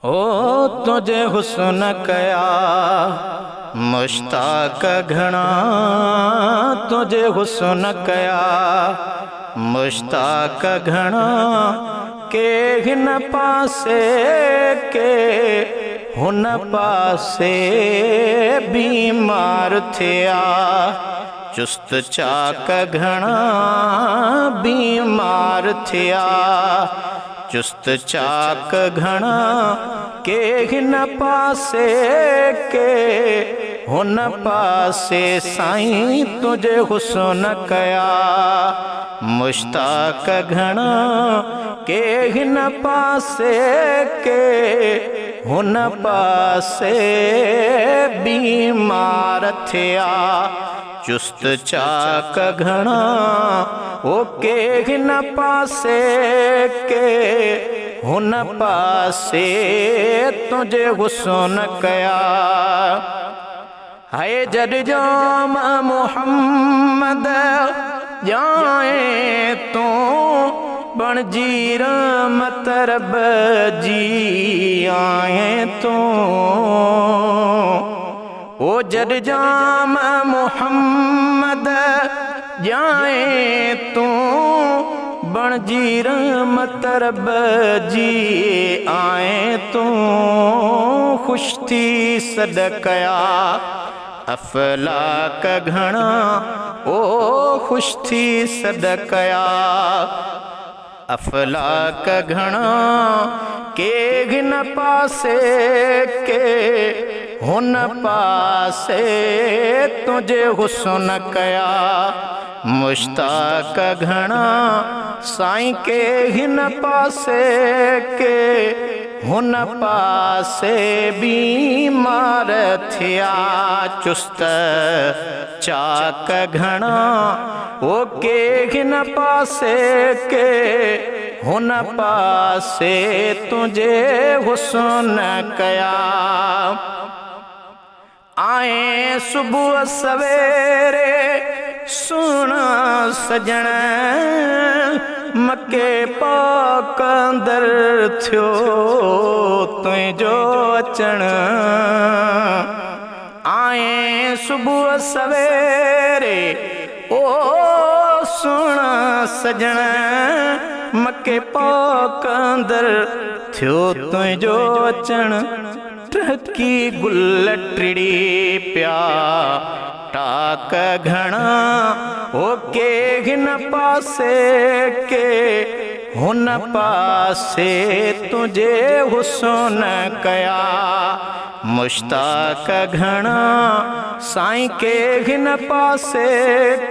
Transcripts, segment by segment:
हो तुझे हुस्न कया मुश्ताक घना, तुझे हुस्न कया मुश्ताक घना, के हिन पासे के हुन पासे बीमार थिया। चुस्त चाक घना बीमार थिया, चुस्त चाक घना, के हिन पासे के हुन पासे साईं तुझे हुस्न कया मुश्ताक घना, के हिन पासे के हुन पासे बीमार थिया। चुस्त चाक घना ओ के हिन पासे के हुन पासे तुझे हुस्न कया। है जद जाम मुहम्मद जाए तो बण जी रहमत रब जी आए तो। ओ जद जाम मुहम्मद जाए तो बण जी रहमत रब जी आए तो। खुश थी सदकया अफलाक घना, ओ खुश थी सदकया अफलाक घना, के हिन पासे के हुन पासे तुझे हुस्न कया मुश्ताक घना, साईं के हिन पासे के हुन पासे बीमार थिया। चुस्त चाक घना ओ के हिन पासे के हुन पासे तुझे हुस्न कया। आए सुबह सवेरे सुन सजण, मके पाक अंदर थियो तुझो अचण। आए सुबह सवेरे ओ सुन सजण, मके पाक अंदर थियो तुझो अचण। टहकी गुल टिड़ी प्या टाक घना, ओ के हिन पासे के हुन पासे तुझे हुस्न कया मुश्ताक घना, साईं के हिन पासे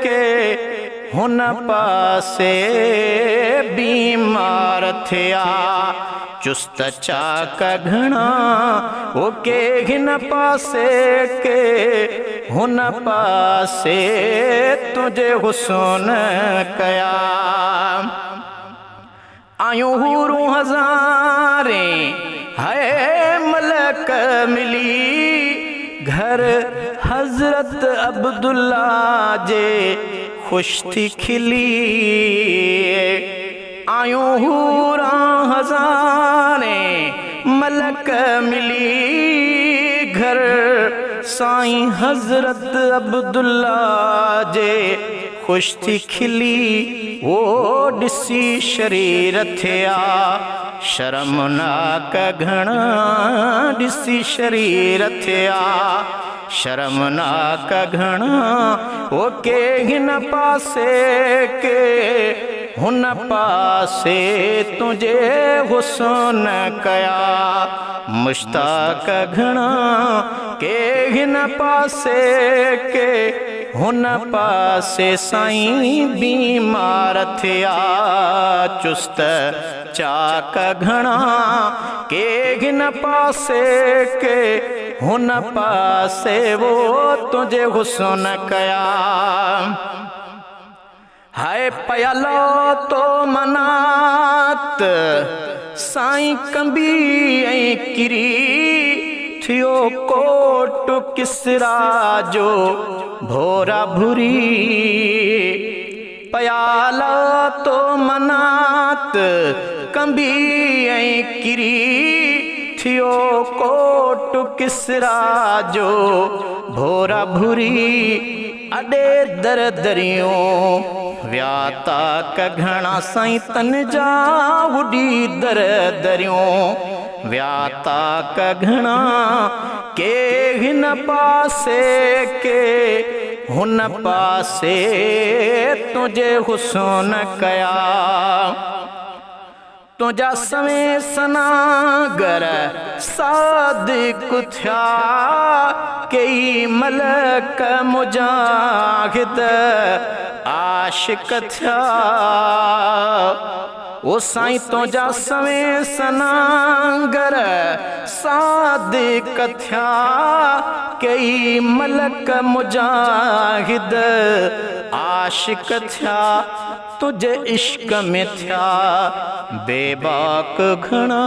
के हुन पासे बीमार थिया। चुस्त चाक घना ओ के हिन पासे के हुन पासे तुझे हुस्न कया। आयूं हूरूं हज़ारे है मलक मिली, घर हजरत अब्दुल्ला जे खुश थी खिली। आयूं हूरा हज़ारे मलक मिली, घर साईं हजरत अब्दुल्ला जे खुश थी खिली। वो डिसी शरीर थिया शर्मनाक घना, डिसी शरीर थिया शर्मनाक घना, वो के हिन पासे के हुन पासे तुझे हुस्न कया मुश्ताक घना, के हिन पासे के हुन पासे साईं बीमार थिया। चुस्त चाक घना के हिन पासे के हुन पासे वो तुझे हुस्न कया। हाय पयालो तो मनात साईं कंबी ऐं किरी, थियो कोट किसरा जो भोरा भुरी। पयाला तो मनात कंबी ऐं किरी, थियो कोट किसरा जो भोरा भूरी अडे दर दरियों व्याता कघणा साईं तन जा उडी दर दरियों व्याता कघणा के हिन पासे के हुन पासे तुझे हुसन कया तुझा सवे सनागर सादिक थया कई मलक मुजाहिद आशिक थया ओ साईं तुझा सवे सनागर सादिक थया कई मलक मुजाहिद आशिक थया तुझे इश्क में थया बेबाक घणा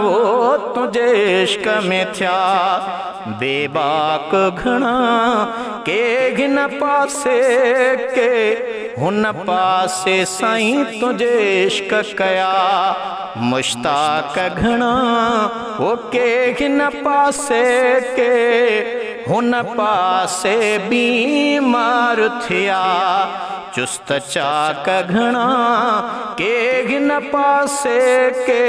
वो तुझे इश्क में थया बेबाक घणा के हिन पासे के हुन पासे साईं तुझे इश्क कया मुश्ताक घणा वो के हिन पासे के हुन पासे बीमार थिया चुस्त चाक घणा के हिन पासे के